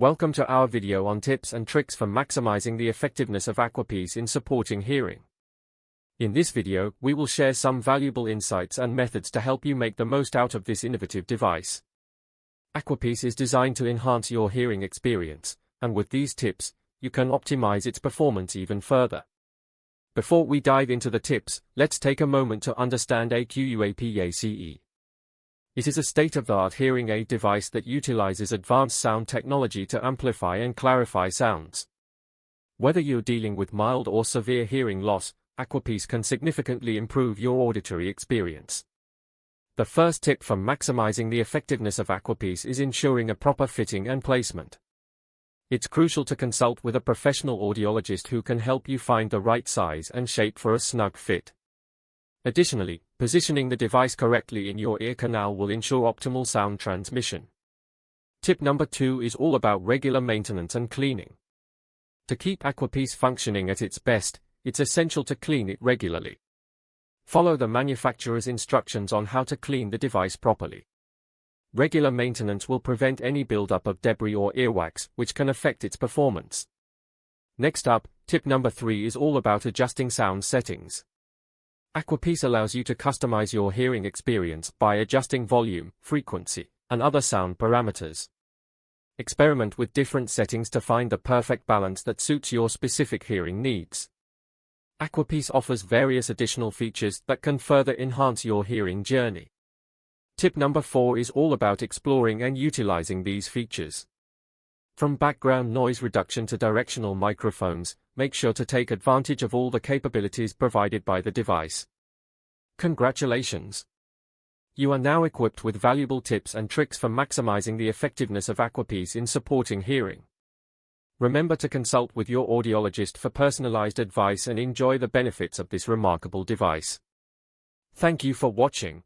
Welcome to our video on tips and tricks for maximizing the effectiveness of AQUAPEACE in supporting hearing. In this video, we will share some valuable insights and methods to help you make the most out of this innovative device. AQUAPEACE is designed to enhance your hearing experience, and with these tips, you can optimize its performance even further. Before we dive into the tips, let's take a moment to understand AQUAPEACE. It is a state-of-the-art hearing aid device that utilizes advanced sound technology to amplify and clarify sounds. Whether you're dealing with mild or severe hearing loss, AQUAPEACE can significantly improve your auditory experience. The first tip for maximizing the effectiveness of AQUAPEACE is ensuring a proper fitting and placement. It's crucial to consult with a professional audiologist who can help you find the right size and shape for a snug fit. Additionally, positioning the device correctly in your ear canal will ensure optimal sound transmission. Tip number 2 is all about regular maintenance and cleaning. To keep AQUAPEACE functioning at its best, it's essential to clean it regularly. Follow the manufacturer's instructions on how to clean the device properly. Regular maintenance will prevent any buildup of debris or earwax, which can affect its performance. Next up, tip number 3 is all about adjusting sound settings. AQUAPEACE allows you to customize your hearing experience by adjusting volume, frequency, and other sound parameters. Experiment with different settings to find the perfect balance that suits your specific hearing needs. AQUAPEACE offers various additional features that can further enhance your hearing journey. Tip number 4 is all about exploring and utilizing these features. From background noise reduction to directional microphones, make sure to take advantage of all the capabilities provided by the device. Congratulations! You are now equipped with valuable tips and tricks for maximizing the effectiveness of AQUAPEACE in supporting hearing. Remember to consult with your audiologist for personalized advice and enjoy the benefits of this remarkable device. Thank you for watching.